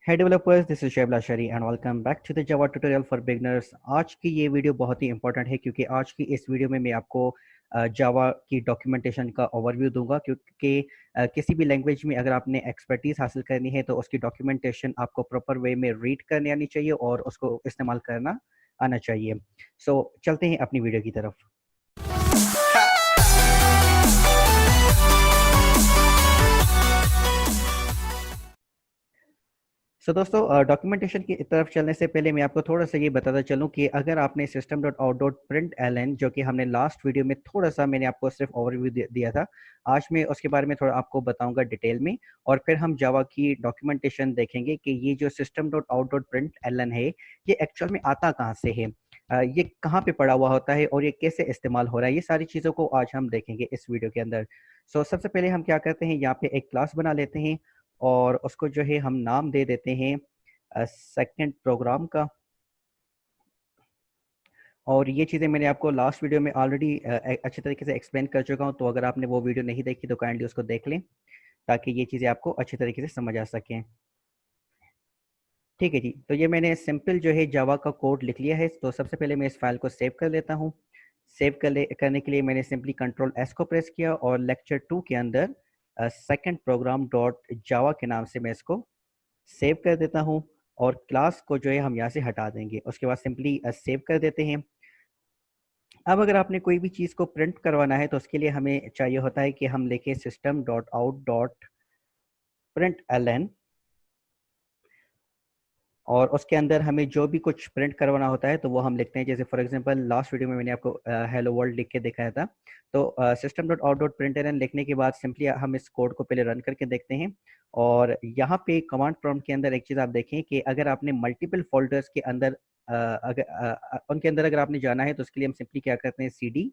Hey developers, this is Shaib Lashari and welcome back to the Java tutorial for beginners। आज की ये video बहुत ही important है क्योंकि आज की इस वीडियो में मैं आपको जावा की डॉक्यूमेंटेशन का ओवरव्यू दूंगा क्योंकि किसी भी लैंग्वेज में अगर आपने एक्सपर्टीज हासिल करनी है तो उसकी डॉक्यूमेंटेशन आपको प्रॉपर वे में रीड करने आनी चाहिए और उसको इस्तेमाल करना आना चाहिए। सो चलते हैं अपनी वीडियो की तरफ। दोस्तों डॉक्यूमेंटेशन की तरफ चलने से पहले मैं आपको थोड़ा सा ये बताता चलूं कि अगर आपने system.out.println जो कि हमने लास्ट वीडियो में थोड़ा सा मैंने आपको सिर्फ ओवरव्यू दिया था, आज मैं उसके बारे में थोड़ा आपको बताऊंगा डिटेल में और फिर हम जावा की डॉक्यूमेंटेशन देखेंगे कि ये जो system.out.println है ये एक्चुअल में आता कहाँ से है, ये कहाँ पे पड़ा हुआ होता है और ये कैसे इस्तेमाल हो रहा है, ये सारी चीज़ों को आज हम देखेंगे इस वीडियो के अंदर। सबसे पहले हम क्या करते हैं, यहाँ पे एक क्लास बना लेते हैं और उसको जो है हम नाम दे देते हैं सेकंड प्रोग्राम का। और ये चीज़ें मैंने आपको लास्ट वीडियो में ऑलरेडी अच्छे तरीके से एक्सप्लेन कर चुका हूँ, तो अगर आपने वो वीडियो नहीं देखी तो काइंडली उसको देख लें ताकि ये चीज़ें आपको अच्छे तरीके से समझ आ सकें। ठीक है जी, तो ये मैंने सिंपल जो है जावा का कोड लिख लिया है। तो सबसे पहले मैं इस फाइल को सेव कर लेता हूँ। करने के लिए मैंने सिंपली कंट्रोल एस को प्रेस किया और लेक्चर 2 के अंदर सेकंड प्रोग्राम डॉट जावा के नाम से मैं इसको सेव कर देता हूँ और क्लास को जो है हम यहाँ से हटा देंगे। उसके बाद सिंपली सेव कर देते हैं। अब अगर आपने कोई भी चीज़ को प्रिंट करवाना है तो उसके लिए हमें चाहिए होता है कि हम लिखें system.out.println और उसके अंदर हमें जो भी कुछ प्रिंट करवाना होता है तो वो हम लिखते हैं। जैसे फॉर एग्जांपल लास्ट वीडियो में मैंने आपको हेलो वर्ल्ड लिख के दिखाया था, तो system.out.println लिखने के बाद सिंपली हम इस कोड को पहले रन करके देखते हैं। और यहाँ पे कमांड प्रॉम्प्ट के अंदर एक चीज़ आप देखें कि अगर आपने मल्टीपल फोल्डर्स के अंदर उनके अंदर अगर आपने जाना है तो उसके लिए हम सिंपली क्या करते हैं, CD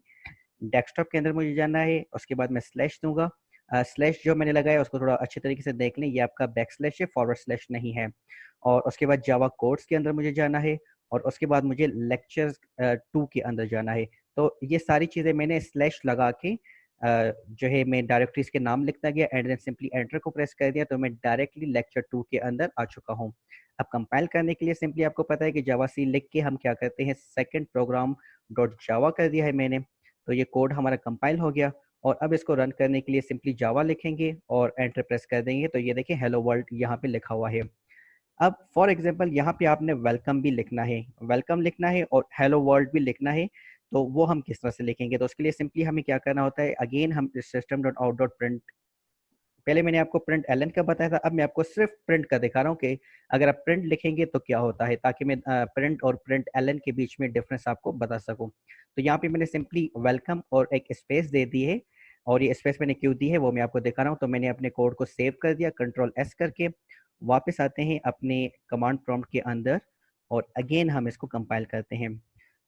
डेस्कटॉप के अंदर मुझे जाना है, उसके बाद मैं स्लैश दूंगा। स्लैश जो मैंने लगाया उसको थोड़ा अच्छे तरीके से देख लें, ये आपका बैक स्लैश है, फॉरवर्ड स्लैश नहीं है। और उसके बाद जावा कोड्स के अंदर मुझे जाना है और उसके बाद मुझे लेक्चर्स 2 के अंदर जाना है। तो ये सारी चीज़ें मैंने स्लैश लगा के जो है मैं डायरेक्टरीज के नाम लिखता गया एंड देन सिंपली एंटर को प्रेस कर दिया तो मैं डायरेक्टली लेक्चर 2 के अंदर आ चुका हूँ। अब कंपाइल करने के लिए सिंपली आपको पता है कि जावा सी लिख के हम क्या करते हैं, सेकंड प्रोग्राम डॉट जावा कर दिया है मैंने। तो ये कोड हमारा कंपाइल हो गया और अब इसको रन करने के लिए सिंपली जावा लिखेंगे और एंटर प्रेस कर देंगे तो ये देखिए हेलो वर्ल्ड यहाँ पे लिखा हुआ है। अब फॉर एग्जांपल यहाँ पे आपने वेलकम भी लिखना है, वेलकम लिखना है और हेलो वर्ल्ड भी लिखना है, तो वो हम किस तरह से लिखेंगे, तो उसके लिए सिंपली हमें क्या करना होता है, अगेन हम system dot out dot print, पहले मैंने आपको प्रिंट एलन का बताया था, अब मैं आपको सिर्फ प्रिंट का दिखा रहा हूँ कि अगर आप प्रिंट लिखेंगे तो क्या होता है, ताकि मैं प्रिंट और प्रिंट एलन के बीच में डिफरेंस आपको बता सकूँ। तो यहाँ पे मैंने सिंपली वेलकम और एक स्पेस दे दी है और ये स्पेस मैंने क्यों दी है वो मैं आपको दिखा रहा हूँ। तो मैंने अपने कोड को सेव कर दिया कंट्रोल एस करके, वापस आते हैं अपने कमांड प्रॉम्प्ट के अंदर और अगेन हम इसको कंपाइल करते हैं।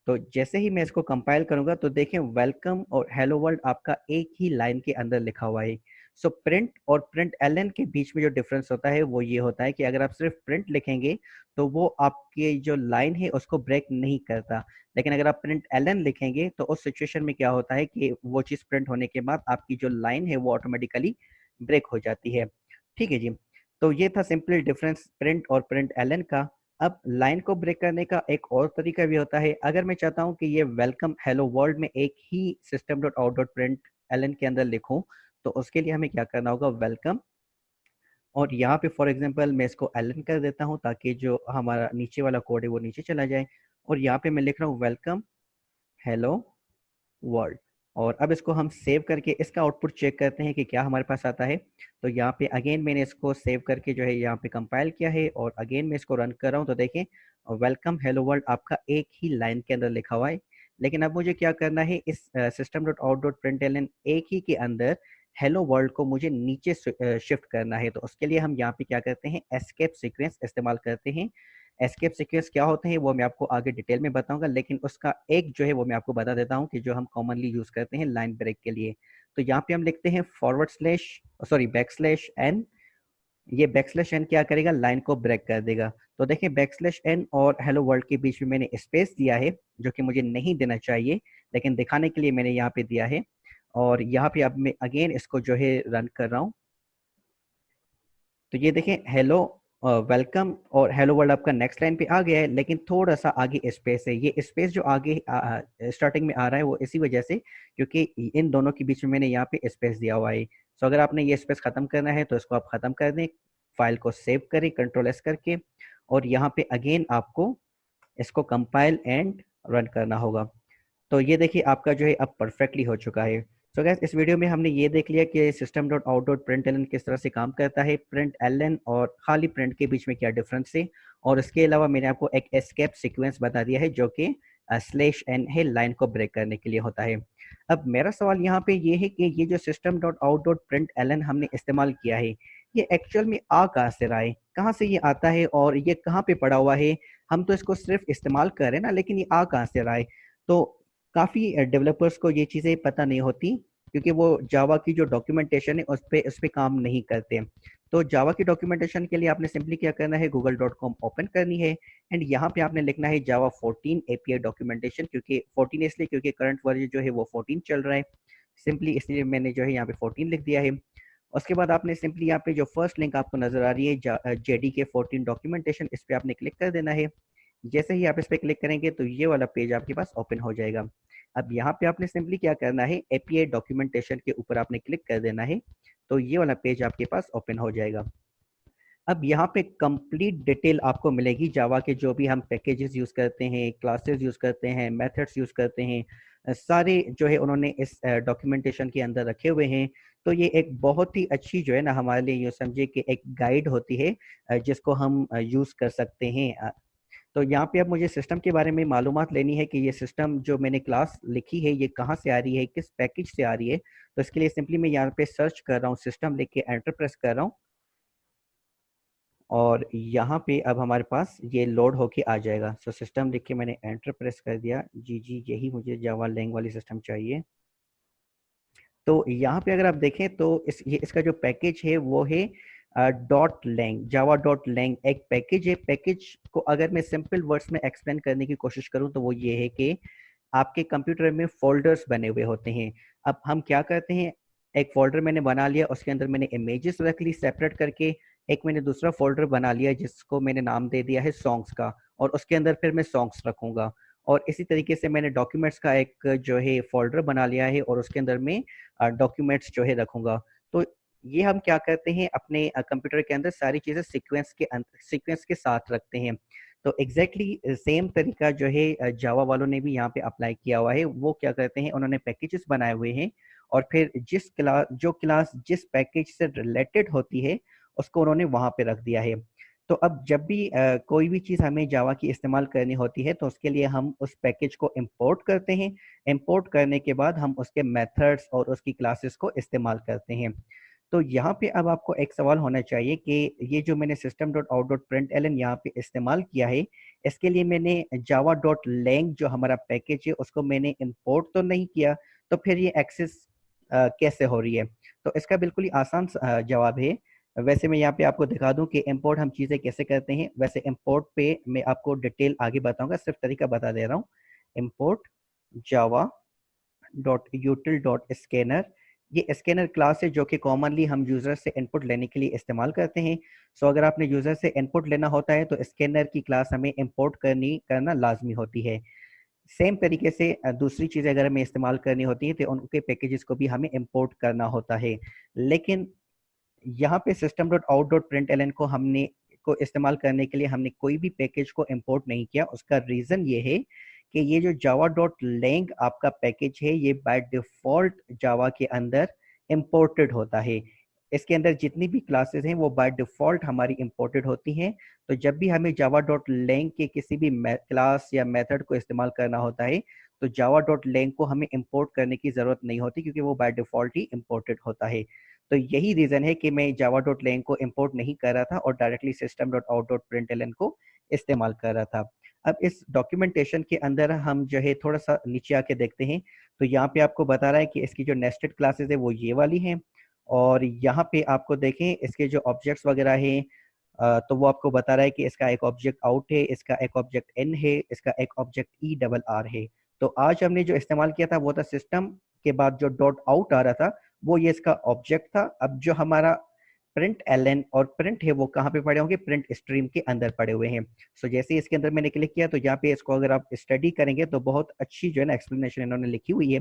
तो जैसे ही मैं इसको कंपाइल करूंगा तो देखें वेलकम और हेलो वर्ल्ड आपका एक ही लाइन के अंदर लिखा हुआ है। प्रिंट और प्रिंट एलन के बीच में जो डिफरेंस होता है वो ये होता है कि अगर आप सिर्फ प्रिंट लिखेंगे तो वो आपके जो लाइन है उसको ब्रेक नहीं करता, लेकिन अगर आप प्रिंट एलन लिखेंगे तो उस सिचुएशन में क्या होता है कि वो चीज़ प्रिंट होने के बाद आपकी जो लाइन है वो ऑटोमेटिकली ब्रेक हो जाती है। ठीक है जी, तो ये था सिंपल डिफरेंस प्रिंट और प्रिंट एलन का। अब लाइन को ब्रेक करने का एक और तरीका भी होता है, अगर मैं चाहता हूं कि ये वेलकम हेलो वर्ल्ड में एक ही system dot out dot print Elon के अंदर लिखूं, तो उसके लिए हमें क्या करना होगा, वेलकम और यहाँ पे फॉर एग्जांपल मैं इसको एलन कर देता हूँ ताकि जो हमारा नीचे वाला कोड है वो नीचे चला जाए और यहाँ पे मैं लिख रहा हूँ वेलकम हेलो वर्ल्ड। और अब इसको हम सेव करके इसका आउटपुट चेक करते हैं कि क्या हमारे पास आता है। तो यहाँ पे अगेन मैंने इसको सेव करके जो है यहाँ पे कंपाइल किया है और अगेन मैं इसको रन कर रहा हूँ तो देखें वेलकम हेलो वर्ल्ड आपका एक ही लाइन के अंदर लिखा हुआ है। लेकिन अब मुझे क्या करना है, इस system dot out dot println एक ही के अंदर हेलो वर्ल्ड को मुझे नीचे शिफ्ट करना है। तो उसके लिए हम यहाँ पे क्या करते हैं, एस्केप सीक्वेंस इस्तेमाल करते हैं। एस्केप सीक्वेंस क्या होते हैं वो मैं आपको आगे डिटेल में बताऊंगा, लेकिन उसका एक जो है वो मैं आपको बता देता हूँ कि जो हम कॉमनली यूज करते हैं लाइन ब्रेक के लिए। तो यहाँ पे हम लिखते हैं forward slash sorry backslash n, ये बैक स्लैश एन क्या करेगा, लाइन को ब्रेक कर देगा। तो देखिए बैक स्लैश एन और हेलो वर्ल्ड के बीच में मैंने स्पेस दिया है जो कि मुझे नहीं देना चाहिए, लेकिन दिखाने के लिए मैंने यहाँ पे दिया है। और यहाँ पे अब मैं अगेन इसको जो है रन कर रहा हूँ तो ये देखें हेलो वेलकम और हेलो वर्ल्ड आपका नेक्स्ट लाइन पे आ गया है, लेकिन थोड़ा सा आगे स्पेस है। ये स्पेस जो आगे स्टार्टिंग में आ रहा है वो इसी वजह से क्योंकि इन दोनों के बीच में मैंने यहाँ पे स्पेस दिया हुआ है। सो अगर आपने ये स्पेस खत्म करना है तो इसको आप खत्म कर दें, फाइल को सेव करें कंट्रोल एस करके, और यहाँ पे अगेन आपको इसको कंपाइल एंड रन करना होगा। तो ये देखिए आपका जो है अब परफेक्टली हो चुका है। सो गैस इस वीडियो में हमने ये देख लिया कि system dot out dot print एलन किस तरह से काम करता है, प्रिंट एलन और खाली प्रिंट के बीच में क्या डिफरेंस है, और इसके अलावा मैंने आपको एक एस्केप सीक्वेंस बता दिया है जो कि स्लैश एन है, लाइन को ब्रेक करने के लिए होता है। अब मेरा सवाल यहाँ पे ये है कि ये जो system dot out dot print एलन हमने इस्तेमाल किया है, ये एक्चुअल में आ कहाँ से रहा है, कहाँ से ये आता है और ये कहाँ पे पड़ा हुआ है। हम तो इसको सिर्फ इस्तेमाल कर रहे हैं ना, लेकिन ये आ कहाँ से रहा है। तो काफ़ी डेवलपर्स को ये चीज़ें पता नहीं होती क्योंकि वो जावा की जो डॉक्यूमेंटेशन है उस पे काम नहीं करते। तो जावा की डॉक्यूमेंटेशन के लिए आपने सिंपली क्या करना है, google.com ओपन करनी है एंड यहाँ पे आपने लिखना है जावा 14 एपीआई डॉक्यूमेंटेशन, क्योंकि 14 इसलिए क्योंकि करंट वर्जन जो है वो 14 चल रहा है, सिंपली इसलिए मैंने जो है यहाँ पे 14 लिख दिया है। उसके बाद आपने सिंपली यहाँ पे जो फर्स्ट लिंक आपको नजर आ रही है जेडी के 14 डॉक्यूमेंटेशन, इस पे आपने क्लिक कर देना है। जैसे ही आप इस पर क्लिक करेंगे तो ये वाला पेज आपके पास ओपन हो जाएगा। अब यहाँ पे आपने सिंपली क्या करना है, एपीआई डॉक्यूमेंटेशन के ऊपर आपने क्लिक कर देना है, तो ये वाला पेज आपके पास ओपन हो जाएगा। अब यहाँ पे कंप्लीट डिटेल आपको मिलेगी जावा के, जो भी हम पैकेजेस यूज करते हैं, क्लासेस यूज करते हैं, मेथड्स यूज करते हैं, सारे जो है उन्होंने इस डॉक्यूमेंटेशन के अंदर रखे हुए हैं। तो ये एक बहुत ही अच्छी जो है ना हमारे लिए यूँ समझे कि एक गाइड होती है जिसको हम यूज कर सकते हैं। तो यहाँ पे अब मुझे सिस्टम के बारे में मालूमात लेनी है कि ये सिस्टम जो मैंने क्लास लिखी है ये कहाँ से आ रही है, किस पैकेज से आ रही है। तो इसके लिए सिंपली मैं यहाँ पे सर्च कर रहा हूँ, सिस्टम लिख के एंटर प्रेस कर रहा हूँ और यहाँ पे अब हमारे पास ये लोड होके आ जाएगा। सो सिस्टम लिख के मैंने एंटर प्रेस कर दिया। जी जी, यही मुझे जावा लैंग वाली सिस्टम चाहिए। तो यहाँ पे अगर आप देखें तो इसका जो पैकेज है वो है dot lang, Java dot lang एक पैकेज है। पैकेज को अगर मैं सिंपल वर्ड्स में एक्सप्लेन करने की कोशिश करूँ तो वो ये है कि आपके कंप्यूटर में फोल्डर्स बने हुए होते हैं। अब हम क्या करते हैं, एक फोल्डर मैंने बना लिया, उसके अंदर मैंने इमेजेस रख ली सेपरेट करके, एक मैंने दूसरा फोल्डर बना लिया जिसको मैंने नाम दे दिया है सॉन्ग्स का, और उसके अंदर फिर मैं सॉन्ग्स रखूंगा। और इसी तरीके से मैंने डॉक्यूमेंट्स का एक जो है फोल्डर बना लिया है और उसके अंदर मैं डॉक्यूमेंट्स जो है रखूंगा। तो ये हम क्या करते हैं, अपने कंप्यूटर के अंदर सारी चीज़ें सीक्वेंस के साथ रखते हैं। तो एग्जैक्टली सेम तरीका जो है जावा वालों ने भी यहाँ पे अप्लाई किया हुआ है। वो क्या करते हैं, उन्होंने पैकेजेस बनाए हुए हैं और फिर जो क्लास जिस पैकेज से रिलेटेड होती है उसको उन्होंने वहाँ पे रख दिया है। तो अब जब भी कोई भी चीज़ हमें जावा की इस्तेमाल करनी होती है तो उसके लिए हम उस पैकेज को इंपोर्ट करते हैं। इंपोर्ट करने के बाद हम उसके मेथड्स और उसकी क्लासेस को इस्तेमाल करते हैं। तो यहाँ पे अब आपको एक सवाल होना चाहिए कि ये जो मैंने system dot out dot print एलन यहाँ पे इस्तेमाल किया है, इसके लिए मैंने जावा डॉट लैंग जो हमारा पैकेज है उसको मैंने इंपोर्ट तो नहीं किया, तो फिर ये एक्सेस कैसे हो रही है। तो इसका बिल्कुल ही आसान जवाब है। वैसे मैं यहाँ पे आपको दिखा दूं कि इंपोर्ट हम चीज़ें कैसे करते हैं। वैसे इंपोर्ट पे मैं आपको डिटेल आगे बताऊंगा, सिर्फ तरीका बता दे रहा हूँ। Import Java dot यूटिल dot scanner, ये स्कैनर क्लास है जो कि कॉमनली हम यूजर से इनपुट लेने के लिए इस्तेमाल करते हैं। सो अगर आपने यूजर से इनपुट लेना होता है तो स्कैनर की क्लास हमें इंपोर्ट करना लाजमी होती है। सेम तरीके से दूसरी चीज़ें अगर हमें इस्तेमाल करनी होती है तो उनके पैकेजेस को भी हमें इंपोर्ट करना होता है। लेकिन यहाँ पे system dot out dot print L को इस्तेमाल करने के लिए हमने कोई भी पैकेज को इंपोर्ट नहीं किया। उसका रीज़न ये है कि ये जो जावा डॉट लैंग आपका पैकेज है ये बाय डिफॉल्ट जावा के अंदर इंपोर्टेड होता है। इसके अंदर जितनी भी क्लासेस हैं वो बाय डिफॉल्ट हमारी इंपोर्टेड होती हैं। तो जब भी हमें जावा डॉट लैंग के किसी भी क्लास या मेथड को इस्तेमाल करना होता है तो जावा डॉट लैंग को हमें इंपोर्ट करने की ज़रूरत नहीं होती क्योंकि वो बाय डिफॉल्ट ही इंपोर्टेड होता है। तो यही रीज़न है कि मैं जावा डॉट लैंग को इंपोर्ट नहीं कर रहा था और directly system dot out dot print L को इस्तेमाल कर रहा था। अब इस डॉक्यूमेंटेशन के अंदर हम जो है थोड़ा सा नीचे आके देखते हैं, तो यहाँ पे आपको बता रहा है कि इसकी जो नेस्टेड क्लासेस है वो ये वाली हैं, और यहाँ पे आपको देखें इसके जो ऑब्जेक्ट्स वगैरह हैं तो वो आपको बता रहा है कि इसका एक ऑब्जेक्ट आउट है, इसका एक ऑब्जेक्ट एन है, इसका एक ऑब्जेक्ट ई डबल आर है। तो आज हमने जो इस्तेमाल किया था वो था सिस्टम के बाद जो डॉट आउट आ रहा था वो ये इसका ऑब्जेक्ट था। अब जो हमारा प्रिंट एलन और प्रिंट है वो कहाँ पे पड़े होंगे, प्रिंट स्ट्रीम के अंदर पड़े हुए हैं। सो जैसे ही इसके अंदर मैंने क्लिक किया तो यहाँ पे इसको अगर आप स्टडी करेंगे तो बहुत अच्छी जो है ना एक्सप्लेनेशन इन्होंने लिखी हुई है।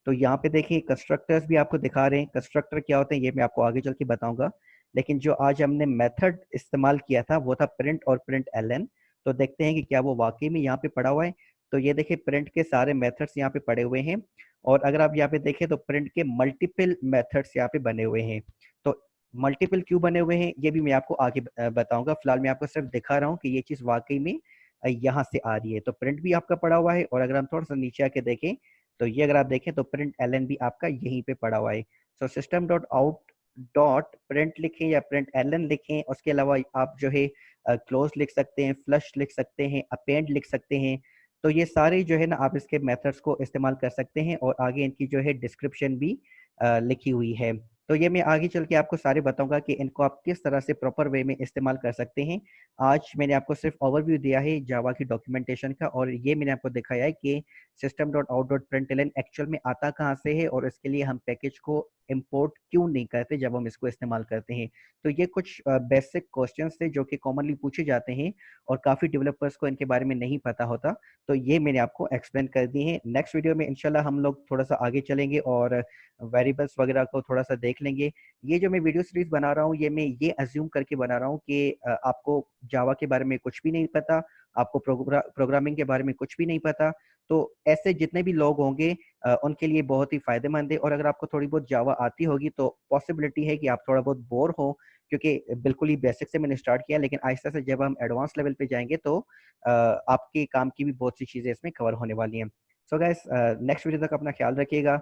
तो यहाँ पे देखिए कंस्ट्रक्टर्स भी आपको दिखा रहे हैं, कंस्ट्रक्टर क्या होते हैं ये मैं आपको आगे चल के बताऊंगा। लेकिन जो आज हमने मेथड इस्तेमाल किया था वो था प्रिंट और प्रिंट एलन। तो देखते हैं कि क्या वो वाकई में यहाँ पे पड़ा हुआ है। तो ये देखिए प्रिंट के सारे मेथड्स यहाँ पे पड़े हुए हैं। और अगर आप यहाँ पे देखें तो प्रिंट के मल्टीपल मेथड्स यहाँ पे बने हुए हैं। तो मल्टीपल क्यों बने हुए हैं ये भी मैं आपको आगे बताऊंगा। फिलहाल मैं आपको सिर्फ दिखा रहा हूँ कि ये चीज वाकई में यहाँ से आ रही है। तो प्रिंट भी आपका पड़ा हुआ है और अगर हम थोड़ा सा नीचे आके देखें तो ये अगर आप देखें तो प्रिंट एलन भी आपका यहीं पे पड़ा हुआ है। So system dot out dot print लिखें या प्रिंट एलन लिखें, उसके अलावा आप जो है क्लोज लिख सकते हैं, फ्लश लिख सकते हैं, अपेंड लिख सकते हैं। तो ये सारे जो है ना आप इसके मेथड्स को इस्तेमाल कर सकते हैं और आगे इनकी जो है डिस्क्रिप्शन भी लिखी हुई है। तो ये मैं आगे चल के आपको सारे बताऊंगा कि इनको आप किस तरह से प्रॉपर वे में इस्तेमाल कर सकते हैं। आज मैंने आपको सिर्फ ओवरव्यू दिया है जावा की डॉक्यूमेंटेशन का और ये मैंने आपको दिखाया है कि system dot out dot println actual में आता कहाँ से है और इसके लिए हम पैकेज को इंपोर्ट क्यों नहीं करते जब हम इसको इस्तेमाल करते हैं। तो ये कुछ बेसिक क्वेश्चंस थे जो कि कॉमनली पूछे जाते हैं और काफ़ी डेवलपर्स को इनके बारे में नहीं पता होता। तो ये मैंने आपको एक्सप्लेन कर दी है। नेक्स्ट वीडियो में इंशाल्लाह हम लोग थोड़ा सा आगे चलेंगे और वेरिएबल्स वगैरह को थोड़ा सा देख लेंगे। ये जो मैं वीडियो सीरीज बना रहा हूँ ये मैं ये अज्यूम करके बना रहा हूँ कि आपको जावा के बारे में कुछ भी नहीं पता, आपको प्रोग्रामिंग के बारे में कुछ भी नहीं पता। तो ऐसे जितने भी लोग होंगे उनके लिए बहुत ही फायदेमंद है। और अगर आपको थोड़ी बहुत जावा आती होगी तो पॉसिबिलिटी है कि आप थोड़ा बहुत बोर हो, क्योंकि बिल्कुल ही बेसिक से मैंने स्टार्ट किया लेकिन आहिस्ता से जब हम एडवांस लेवल पे जाएंगे तो आपके काम की भी बहुत सी चीज़ें इसमें कवर होने वाली हैं। सो गाइस नेक्स्ट वीडियो तक अपना ख्याल रखिएगा,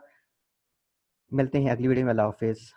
मिलते हैं अगली वीडियो में। अल्लाह हाफिज़।